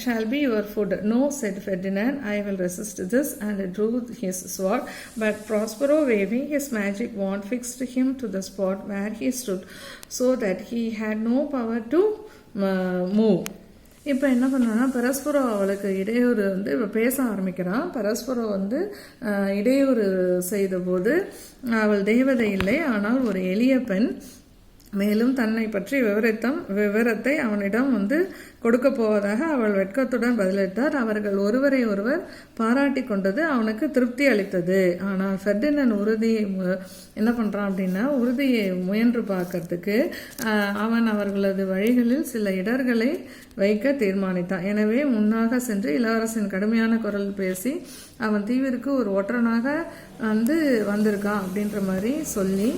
shall be your food. No, said Ferdinand, I will resist this, and drew his sword. But Prospero, waving his magic wand, fixed him to the spot where he stood, so that he had no power to move. இப்போ என்ன பண்ணான்னா, பரஸ்பரம் அவளுக்கு இடையூறு வந்து பேச ஆரம்பிக்கிறான். பரஸ்பரம் வந்து இடையூறு செய்த போது அவள் தேவதை இல்லை, ஆனால் ஒரு எளிய பெண். மேலும் தன்னை பற்றி விவரத்தை அவனிடம் வந்து கொடுக்க போவதாக அவள் வெட்கத்துடன் பதிலளித்தார். அவர்கள் ஒருவரை ஒருவர் பாராட்டி கொண்டது அவனுக்கு திருப்தி அளித்தது. ஆனால் ஃபெர்டினண்ட் என்ன பண்ணுறான் அப்படின்னா, உறுதியை முயன்று பார்க்கறதுக்கு அவன் அவர்களது வழிகளில் சில இடர்களை வைக்க தீர்மானித்தான். எனவே முன்னாக சென்று இளவரசன் கடுமையான குரல் பேசி அவன் தீவிற்கு ஒரு ஒற்றனாக வந்திருக்கான் அப்படின்ற மாதிரி சொல்லி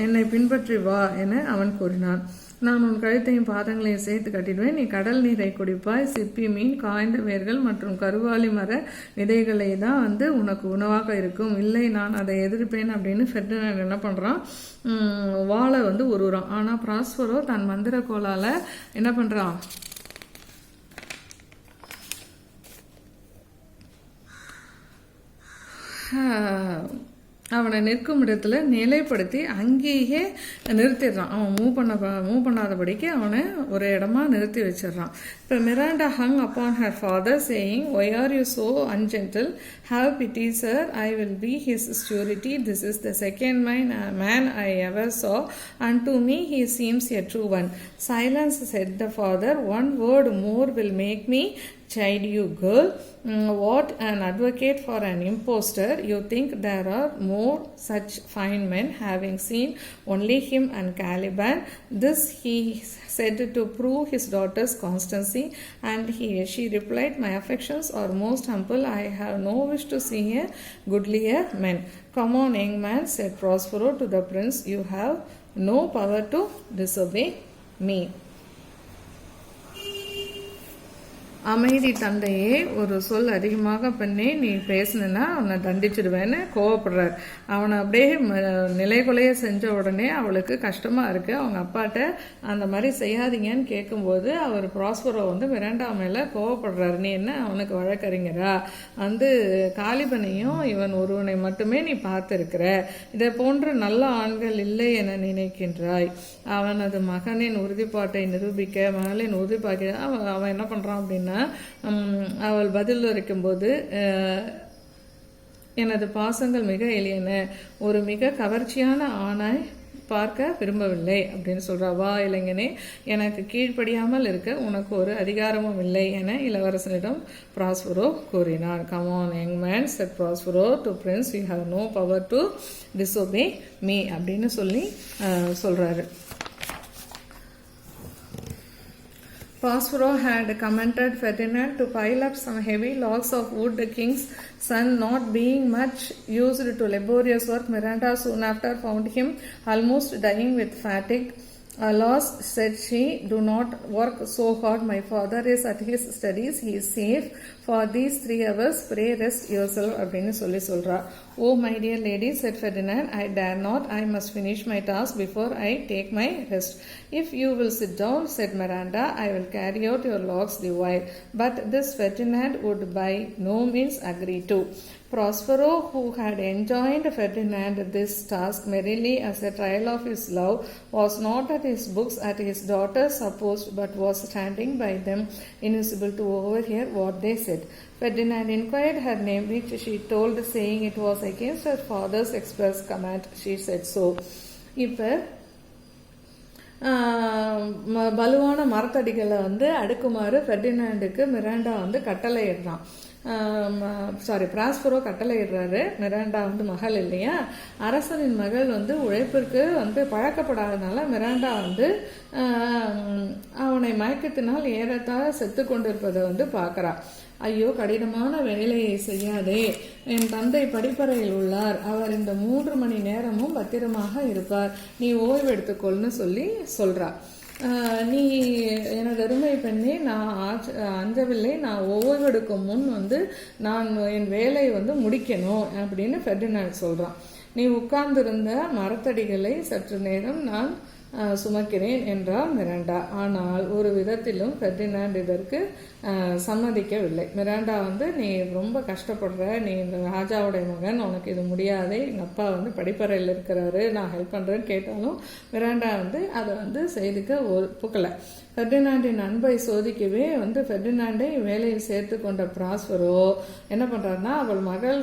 என்னை பின்பற்றி வா என அவன் கூறினான். நான் உன் கழுத்தையும் பாதங்களையும் சேர்த்து கட்டிடுவேன். நீ கடல் நீரை குடிப்பாய். சிப்பி மீன், காய்ந்த வேர்கள் மற்றும் கருவாலி மர விதைகளை தான் உனக்கு உணவாக இருக்கும். இல்லை, நான் அதை எதிர்ப்பேன் அப்படின்னு ஃபெர்டினாண்ட் என்ன பண்ணுறான், வாழை உருவான். ஆனால் பிராஸ்பரோ தன் மந்திர கோலால் என்ன பண்ணுறான், அவனை நிற்கும் இடத்துல நிலைப்படுத்தி அங்கேயே நிறுத்திடுறான். அவன் மூவ் பண்ணாதபடிக்கு அவனை ஒரு இடமா நிறுத்தி வச்சிடறான். இப்போ Miranda hung upon her father saying, why are you so ungentle? Have pity sir, I will be his surety. This is the second man I ever saw, and to me he seems a true one. Silence, said the father. One word more will make me chide you, girl. What an advocate for an impostor. You think there are more such fine men, having seen only him and Caliban. This he said to prove his daughter's constancy, and she replied, my affections are most humble. I have no wish to see a goodlier man. Come on, young man, said Prospero to the prince, you have no power to disobey me. அமைதி தந்தையே, ஒரு சொல் அதிகமாக பண்ணி நீ பேசினா அவனை தண்டிச்சிடுவேன்னு கோவப்படுறார். அவனை அப்படியே நிலைகுலைய செஞ்ச உடனே அவளுக்கு கஷ்டமாக இருக்குது. அவங்க அப்பாட்ட அந்த மாதிரி செய்யாதீங்கன்னு கேட்கும்போது அவர் ப்ராஸ்பரோ மிராண்டா மேலே கோவப்படுறார். நீ என்ன அவனுக்கு வழக்கறிஞரா? காலிபனையும் இவன் ஒருவனை மட்டுமே நீ பார்த்துருக்கிற. இதை போன்ற நல்ல ஆண்கள் இல்லை என நினைக்கின்றாய். அவனது மகனின் உறுதிப்பாட்டை நிரூபிக்க, மகளின் உறுதிப்பாட்டை அவன் என்ன பண்ணுறான் அப்படின்னா, அவள் பதில் உரைக்கும்போது, எனது பாசங்கள் மிக எளியன, ஒரு மிக கவர்ச்சியான ஆணாய் பார்க்க விரும்பவில்லை அப்படின்னு சொல்றா. வா இளைஞனே, எனக்கு கீழ்ப்படியாமல் இருக்க உனக்கு ஒரு அதிகாரமும் இல்லை என இளவரசனிடம் ப்ராஸ்பரோ கூறினார். Come on, young man, said Prospero to Prince, you have no power to disobey me அப்படின்னு சொல்றாரு. Prospero had commanded Ferdinand to pile up some heavy logs of wood. The king's son, not being much used to laborious work, Miranda soon after found him almost dying with fatigue. Alas, said she, do not work so hard. My father is at his studies. He is safe for these 3 hours. Pray rest yourself அப்படின்னு சொல்றா. Oh, my dear lady, said Ferdinand, I dare not. I must finish my task before I take my rest. If you will sit down, said Miranda, I will carry out your logs the while. But this Ferdinand would by no means agree to. Prospero, who had enjoined Ferdinand this task merely as a trial of his love, was not at his books at his daughter's supposed, but was standing by them, invisible to overhear what they said. Ferdinand inquired her name, which she told, saying it was against her father's express command she said so. இப்போ பலுவான மரத்தடிகளை அடுக்குமாறு ஃபெர்டினாண்டுக்கு Miranda கட்டளையிடுறான். Prospero கட்டளையிடுறாரு. Miranda மகள் இல்லையா, அரசனின் மகள் உழைப்பிற்கு பழக்கப்படாதனால Miranda அவனை மயக்கத்தினால் ஏறத்தாழ செத்து கொண்டிருப்பதை பார்க்கறா. ஐயோ, கடினமான வேலையை செய்யாதே, என் தந்தை படிப்பறையில் உள்ளார், அவர் இந்த 3 மணி நேரமும் பத்திரமாக இருப்பார், நீ ஓய்வு எடுத்துக்கொள்னு சொல்றா. நீ எனது அருமை பெண்ணே, நான் அஞ்சவில்லை, நான் ஓய்வெடுக்கும் முன் நான் என் வேலையை முடிக்கணும் அப்படின்னு ஃபெர்டினாண்ட் சொல்றான். நீ உட்கார்ந்திருந்த மரத்தடிகளை சற்று நேரம் நான் சுமக்கிறேன் என்றார் மிராண்டா. ஆனால் ஒரு விதத்திலும் ஃபெர்டினாண்ட் இதற்கு சம்மதிக்கவில்லை. மிராண்டா நீ ரொம்ப கஷ்டப்படுற, நீ இந்த ராஜாவுடைய மகன், உனக்கு இது முடியாது, எங்கள் அப்பா படிப்பறையில் இருக்கிறாரு, நான் ஹெல்ப் பண்ணுறேன்னு கேட்டாலும் மிராண்டா அதை செய்துக்க ஒப்புக்கலை. ஃபெர்டினாண்டின் அன்பை சோதிக்கவே ஃபெர்டினாண்டை வேலையில் சேர்த்து கொண்ட ப்ராஸ்பரோ என்ன பண்ணுறாருன்னா, அவள் மகள்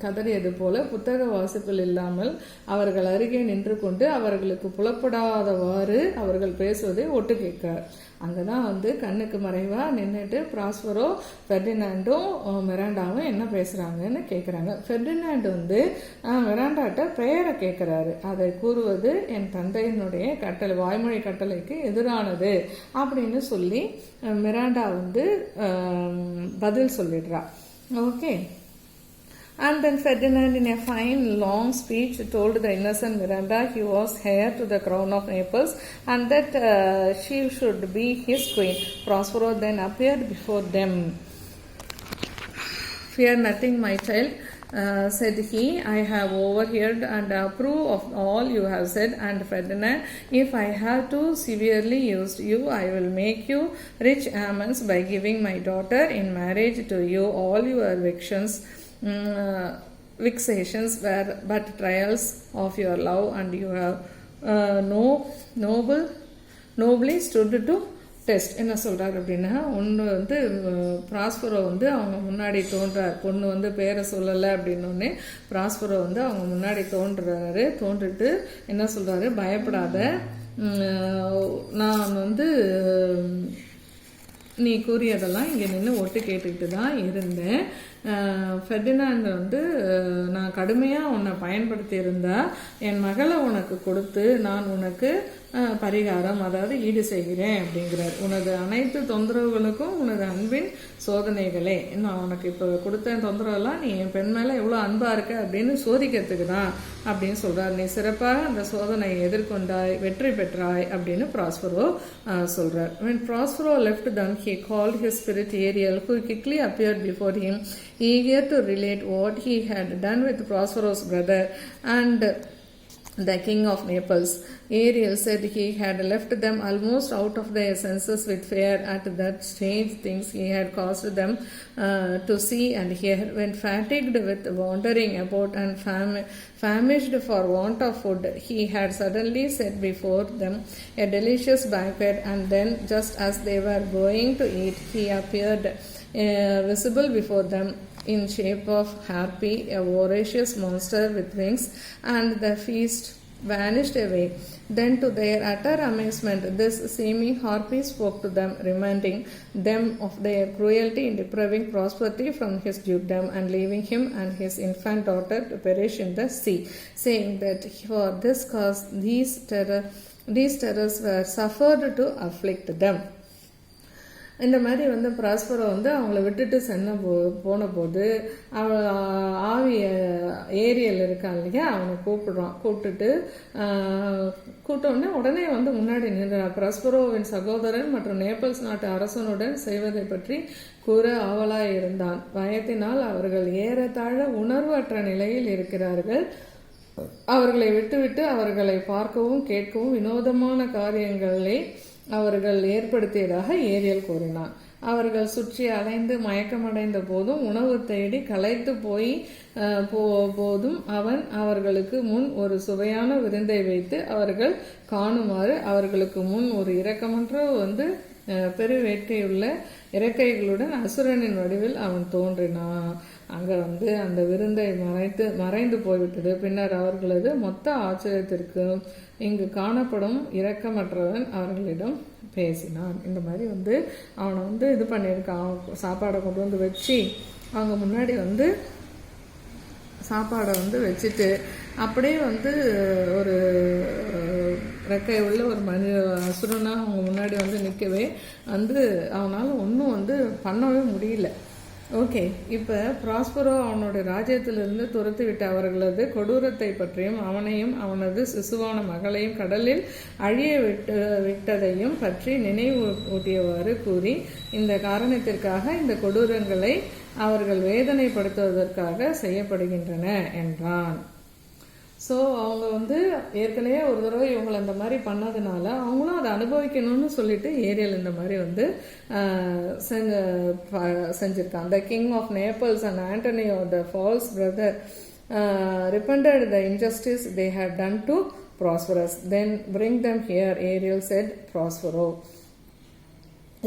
கதறியது போல புத்தக வாசிப்பில் இல்லாமல் அவர்கள் அருகே நின்று கொண்டு அவர்களுக்கு புலப்படாதவாறு அவர்கள் பேசுவதை ஒட்டு கேட்கிறார். அங்கதான் கண்ணுக்கு மறைவா நின்றுட்டு ப்ராஸ்பரோ ஃபெர்டினாண்டும் மிராண்டாவும் என்ன பேசுறாங்கன்னு கேட்குறாங்க. ஃபெர்டினாண்ட் மிராண்டாட்ட பெயரை கேட்குறாரு. அதை கூறுவது என் தந்தையினுடைய கட்டளை, வாய்மொழி கட்டளைக்கு எதிரானது அப்படின்னு சொல்லி மிராண்டா பதில் சொல்லிடுறா. Okay. And then Ferdinand, in a fine long speech, told the innocent Miranda he was heir to the crown of Naples and that she should be his queen. Prospero then appeared before them. Fear nothing, my child, said he. I have overheard and approve of all you have said. And Ferdinand, if I have too severely used you, I will make you rich amends by giving my daughter in marriage to you. All your vexations were but trials of your love, and you have nobly stood to test. என்ன சொல்றாரு அப்படின்னா, ஒன்று Prospero அவங்க முன்னாடி தோன்றார். பொண்ணு பேரை சொல்லலை அப்படின்னோடனே ப்ராஸ்பரோ அவங்க முன்னாடி தோன்றிட்டு என்ன சொல்றாரு, பயப்படாத, நான் நீ கூறியதெல்லாம் இங்கே நின்று ஒட்டு கேட்டுக்கிட்டு தான் இருந்தேன். ஃபெர்டினாண்ட் வந்து நான் கடுமையாக உன்னை பயன்படுத்தி இருந்தா என் மகளை உனக்கு கொடுத்து நான் உனக்கு பரிகாரம், அதாவது ஈடு செய்கிறேன் அப்படிங்கிறார். உனது அனைத்து தொந்தரவுகளுக்கும் உனது அன்பின் சோதனைகளே, நான் உனக்கு இப்போ கொடுத்த தொந்தரவெல்லாம் நீ என் பெண் மேலே எவ்வளோ அன்பாக இருக்க அப்படின்னு சோதிக்கிறதுக்கு தான் அப்படின்னு சொல்கிறார். நீ சிறப்பாக அந்த சோதனையை எதிர்கொண்டாய், வெற்றி பெற்றாய் அப்படின்னு ப்ராஸ்பரோ சொல்கிறார். When Prospero left them, he called his spirit Ariel, who quickly appeared before him, eager to relate what he had done with Prospero's brother and the king of Naples. Ariel said he had left them almost out of their senses with fear at the strange things he had caused them to see and hear. When fatigued with wandering about and famished for want of food, he had suddenly set before them a delicious banquet, and then, just as they were going to eat, he appeared visible before them in shape of harpy, a voracious monster with wings, and the feast vanished away. Then, to their utter amazement, this seeming harpy spoke to them, reminding them of their cruelty in depriving Prosperity from his dukedom and leaving him and his infant daughter to perish in the sea, saying that for this cause these terrors were suffered to afflict them. இந்த மாதிரி வந்து Prospero வந்து அவங்கள விட்டுட்டு போன போது ஆவிய Ariel இருக்கான் இல்லையா, அவனை கூப்பிட்டுட்டு உடனே வந்து முன்னாடி நின்றான். ப்ராஸ்பரோவின் சகோதரன் மற்றும் நேபிள்ஸ் நாட்டு அரசனுடன் செய்வதை பற்றி கூற ஆவலாய் இருந்தான். பயத்தினால் அவர்கள் ஏறத்தாழ உணர்வற்ற நிலையில் இருக்கிறார்கள். அவர்களை விட்டுவிட்டு அவர்களை பார்க்கவும் கேட்கவும் வினோதமான காரியங்களை அவர்கள் ஏற்படுத்தியதாக ஏரியல் கூறினான். அவர்கள் சுற்றி அலைந்து மயக்கமடைந்த போதும் உணவு தேடி களைத்து போதும் அவன் அவர்களுக்கு முன் ஒரு சுவையான விருந்தை வைத்து அவர்கள் காணுமாறு அவர்களுக்கு முன் ஒரு இரக்கமற்ற வந்து பெருவேட்கையுள்ள இறக்கைகளுடன் அசுரனின் வடிவில் அவன் தோன்றினான். அங்கே வந்து அந்த விருந்தை மறைந்து போய்விட்டது. பின்னர் அவர்களது மொத்த ஆச்சரியத்திற்கு இங்கு காணப்படும் இரக்கமற்றவன் அவர்களிடம் பேசினான். இந்த மாதிரி வந்து அவனை வந்து இது பண்ணியிருக்கான். சாப்பாடை கொண்டு வந்து வச்சு அவங்க முன்னாடி வந்து சாப்பாடை வந்து வச்சுட்டு அப்படியே வந்து ஒரு ரெக்கை உள்ள ஒரு அசுரனா அவங்க முன்னாடி வந்து நிற்கவே வந்து அவனால் ஒன்றும் வந்து பண்ணவே முடியல. ஓகே, இப்போ ப்ராஸ்பரோ அவனுடைய ராஜ்யத்திலிருந்து துரத்து விட்ட அவர்களது கொடூரத்தை பற்றியும் அவனையும் அவனது சிசுவான மகளையும் கடலில் அழிய விட்டதையும் பற்றி நினைவு ஊட்டியவாறு கூறி, இந்த காரணத்திற்காக இந்த கொடூரங்களை அவர்கள் வேதனைப்படுத்துவதற்காக செய்யப்படுகின்றன என்றான். ஸோ அவங்க வந்து ஏற்கனவே ஒரு தடவை இவங்களை அந்த மாதிரி பண்ணதுனால அவங்களும் அதை அனுபவிக்கணும்னு சொல்லிட்டு ஏரியல் இந்த மாதிரி வந்து செஞ்சிருக்கான். The king of Naples and Antonio the false brother repented the injustice they had done to Prosperous. Then bring them here, Ariel said Prospero.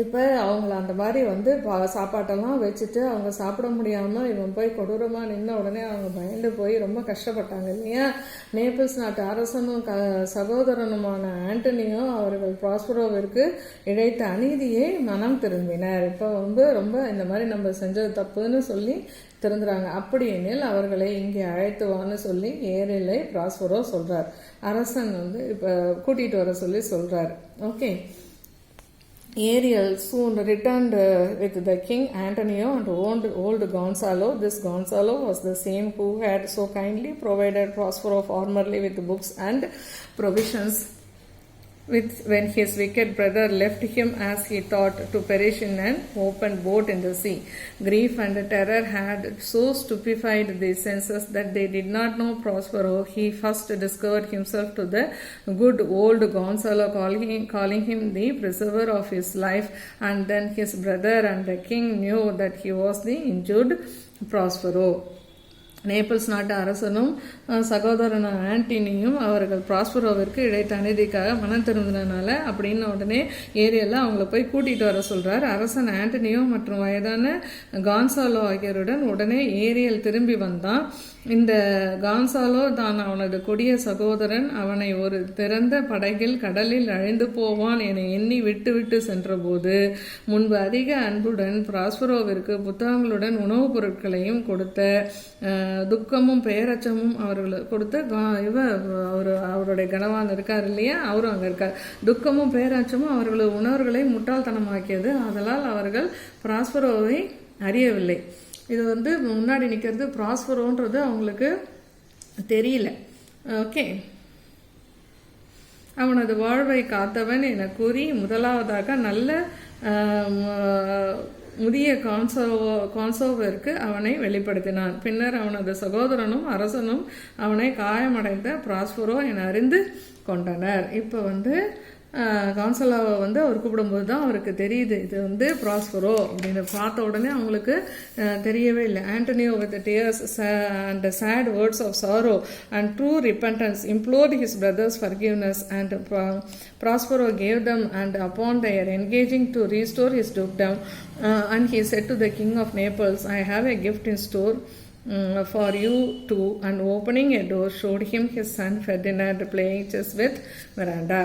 இப்போ அவங்கள அந்த மாதிரி வந்து சாப்பாட்டெல்லாம் வச்சுட்டு அவங்க சாப்பிட முடியாமல் இவன் போய் கொடூரமாக நின்ன உடனே அவங்க பயந்து போய் ரொம்ப கஷ்டப்பட்டாங்க இல்லையா. நேபிள்ஸ் நாட்டு அரசனும் சகோதரனுமான ஆண்டனியோ அவர்கள் ப்ராஸ்பரோவிற்கு இழைத்த அநீதியை மனம் திரும்பினர். இப்போ வந்து ரொம்ப இந்த மாதிரி நம்ம செஞ்சது தப்புன்னு சொல்லி திருந்துறாங்க. அப்படி எனில் அவர்களை இங்கே அழைத்துவான்னு சொல்லி ஏரிலை ப்ராஸ்பரோ சொல்கிறார். அரசன் வந்து இப்போ கூட்டிகிட்டு வர சொல்லி சொல்கிறார். Okay, Ariel soon returned with the king Antonio and old Gonzalo. This Gonzalo was the same who had so kindly provided Prospero formerly with books and provisions when his wicked brother left him, as he thought, to perish in an open boat in the sea. Grief and terror had so stupefied their senses that they did not know Prospero. He first discovered himself to the good old Gonzalo, calling him the preserver of his life, and then his brother and the king knew that he was the injured Prospero. Naples நாட்டு அரசனும் சகோதரன் ஆண்டனியும் அவர்கள் ப்ராஸ்பரோவிற்கு இழைத்த அநீதிக்காக மனம் திரும்பினால அப்படின்னு உடனே ஏரியெல்லாம் அவங்கள போய் கூட்டிகிட்டு வர சொல்கிறார். அரசன் ஆண்டனியோ மற்றும் வயதான கான்சாலோ ஆகியோருடன் உடனே ஏரியல் திரும்பி வந்தான். இந்த கான்சாலோ தான் அவனது கொடிய சகோதரன், அவனை ஒரு திறந்த படகில் கடலில் அழிந்து போவான் என எண்ணி விட்டு விட்டு சென்றபோது முன்பு அதிக அன்புடன் ப்ராஸ்பரோவிற்கு புத்தகங்களுடன் உணவுப் பொருட்களையும் கொடுத்த துக்கமும் பெயரச்சமும் அவர்களுக்கு கொடுத்த அவருடைய கணவான் இருக்கார் இல்லையா, அவரும் அங்கே இருக்கார். துக்கமும் பெயரச்சமும் அவர்களது உணர்வுகளை முட்டாள்தனமாக்கியது. அதனால் அவர்கள் ப்ராஸ்பரோவை அறியவில்லை. இது முன்னாடி நிற்கிறது ப்ராஸ்பரோன்றது அவங்களுக்கு தெரியல. ஓகே, அவனது வாழ்வை காத்தவன் என கூறி முதலாவதாக நல்ல முதிய கான்சோவிற்கு அவனை வெளிப்படுத்தினான். பின்னர் அவனது சகோதரனும் அரசனும் அவனை காயமடைந்த ப்ராஸ்பரோ என அறிந்து கொண்டனர். இப்போ கான்சலாவை அவர் கூப்பிடும்போது தான் அவருக்கு தெரியுது இது ப்ராஸ்பரோ அப்படின்னு. பார்த்த உடனே அவங்களுக்கு தெரியவே இல்லை. Antonio with tears and sad words of sorrow and true repentance implored his brothers' forgiveness, and Prospero gave them, and upon their engaging to restore his dukedom, and he said to the king of Naples, I have a gift in store for you too, and opening a door showed him his son Ferdinand playing chess with Miranda.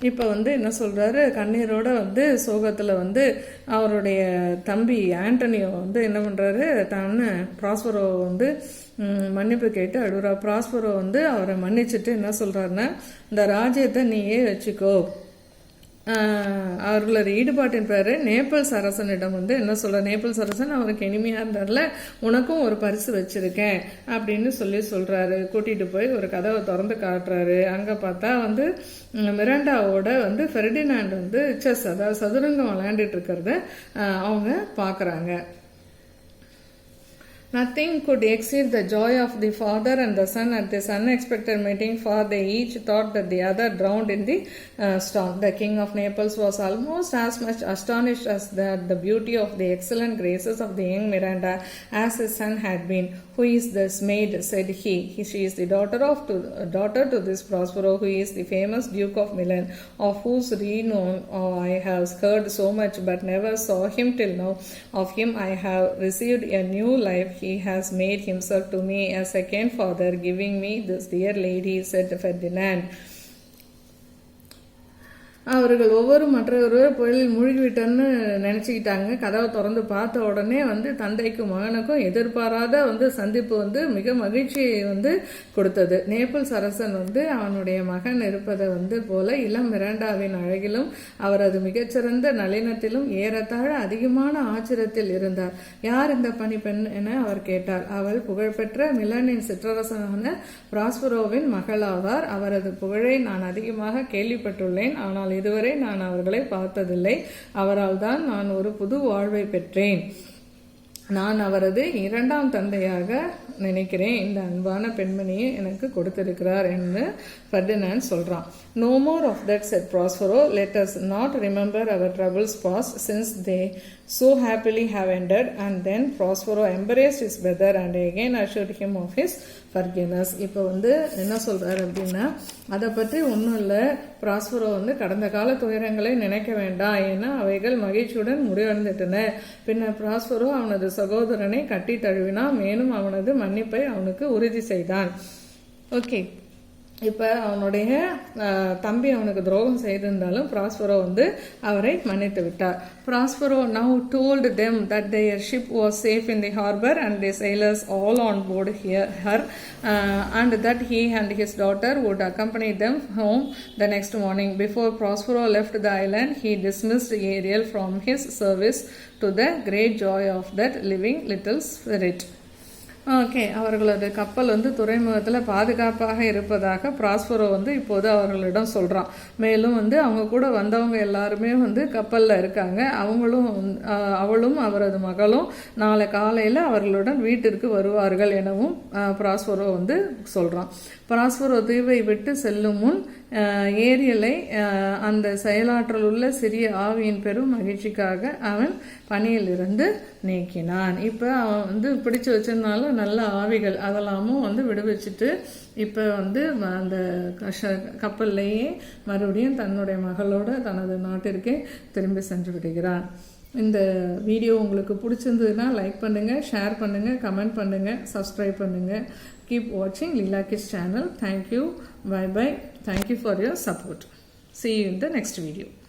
இப்போ என்ன சொல்கிறாரு, கண்ணீரோட சோகத்தில் அவருடைய தம்பி Antonio என்ன பண்ணுறாரு, தான் ப்ராஸ்பரோ மன்னிப்பு கேட்டு அழுறா. ப்ராஸ்பரோ அவரை மன்னிச்சுட்டு என்ன சொல்கிறாருன்னா, இந்த ராஜ்யத்தை நீயே வச்சுக்கோ. அவர்களோட ஈடுபாட்டின் பேர் நேபிள்ஸ் அரசனிடம் என்ன சொல்ற, நேபிள்ஸ் அரசன் அவருக்கு இனிமையாக இருந்தார்ல, உனக்கும் ஒரு பரிசு வச்சிருக்கேன் அப்படின்னு சொல்றாரு. கூட்டிட்டு போய் ஒரு கதவை திறந்து காட்டுறாரு. அங்கே பார்த்தா மிராண்டாவோட ஃபெர்டினாண்ட் செஸ், அதாவது சதுரங்கம் விளையாண்டுட்டு இருக்கிறத அவங்க பார்க்குறாங்க. Nothing could exceed the joy of the father and the son at this unexpected meeting, for they each thought that the other drowned in the storm. The king of Naples was almost as much astonished as the beauty of the excellent graces of the young Miranda as his son had been. Who is this maid? Said he. She is the daughter to this Prospero, who is the famous Duke of Milan, of whose renown I have heard so much, but never saw him till now. Of him I have received a new life. He has made himself to me a second father, giving me this dear lady, said Ferdinand. அவர்கள் மற்றொருவர் புயலில் மூழ்கிவிட்டன்னு நினச்சிக்கிட்டாங்க. கதவை திறந்து பார்த்த உடனே தந்தைக்கும் மகனுக்கும் எதிர்பாராத சந்திப்பு மிக மகிழ்ச்சியை கொடுத்தது. நேபிள்ஸ் அரசன் அவனுடைய மகன் இருப்பதை போல இளம் மிராண்டாவின் அழகிலும் அவரது மிகச்சிறந்த நளினத்திலும் ஏறத்தாழ அதிகமான ஆச்சரியத்தில் இருந்தார். யார் இந்த பணிப்பெண் என அவர் கேட்டார். அவள் புகழ்பெற்ற மிலனின் சிற்றரசனான ப்ராஸ்பரோவின் மகளாவார். அவரது புகழை நான் அதிகமாக கேள்விப்பட்டுள்ளேன், ஆனால் இதுவரை நான் அவர்களை பார்த்ததில்லை. அவரால் தான் நான் ஒரு புது வாழ்வை பெற்றேன். நான் அவரது இரண்டாம் தந்தையாக நினைக்கிறேன். இந்த அன்பான பெண்மணியை எனக்கு கொடுத்திருக்கிறார் என்று ஃபெர்டினாண்ட் சொல்றான். No more of that, said Prospero. Let us not remember our troubles past, since they so happily have ended. And then Prospero embraced his brother and again assured him of his forgiveness. இப்போ என்ன சொல்றாரு அப்படின்னா, அதை பற்றி ஒன்றும் இல்லை, Prospero கடந்த கால துயரங்களை நினைக்க வேண்டாம், ஏன்னா அவைகள் மகிழ்ச்சியுடன் முடிவடைந்துட்டன. பின்னர் ப்ராஸ்பரோ அவனது சகோதரனை கட்டி தழுவினான், மேலும் அவனது மன்னிப்பை அவனுக்கு உறுதி செய்தான். ஓகே, இப்போ அவனுடைய தம்பி அவனுக்கு துரோகம் செய்திருந்தாலும் ப்ராஸ்பரோ அவரை மன்னித்து விட்டார். Prospero now told them that their ship was safe in the harbor and the sailors all on board her, and that he and his daughter would accompany them home the next morning. Before Prospero left the island, he dismissed Ariel from his service, to the great joy of that living little spirit. Okay, அவர்களது கப்பல் துறைமுகத்தில் பாதுகாப்பாக இருப்பதாக Prospero இப்போது அவர்களிடம் சொல்கிறான். மேலும் அவங்க கூட வந்தவங்க எல்லாருமே கப்பலில் இருக்காங்க. அவளும் அவரது மகளும் நாளை காலையில் அவர்களுடன் வீட்டிற்கு வருவார்கள் எனவும் ப்ராஸ்பரோ சொல்கிறான். பிராஸ்பரோ தீவை விட்டு செல்லும் முன் ஏரியலை அந்த செயலாற்றல் உள்ள சிறிய ஆவியின் பெரும் மகிழ்ச்சிக்காக அவன் பணியிலிருந்து நீக்கினான். இப்போ அவன் பிடிச்சு வச்சதுனால நல்ல ஆவிகள் அதெல்லாமும் விடுவிச்சுட்டு இப்போ அந்த கப்பல்லையே மறுபடியும் தன்னுடைய மகளோட தனது நாட்டிற்கே திரும்பி சென்று விடுகிறான். இந்த வீடியோ உங்களுக்கு பிடிச்சிருந்ததுன்னா லைக் பண்ணுங்கள், ஷேர் பண்ணுங்கள், கமெண்ட் பண்ணுங்கள், சப்ஸ்கிரைப் பண்ணுங்கள். கீப் வாட்சிங் Leela kids channel. Thank you. Bye bye. Thank you for your support. See you in the next video.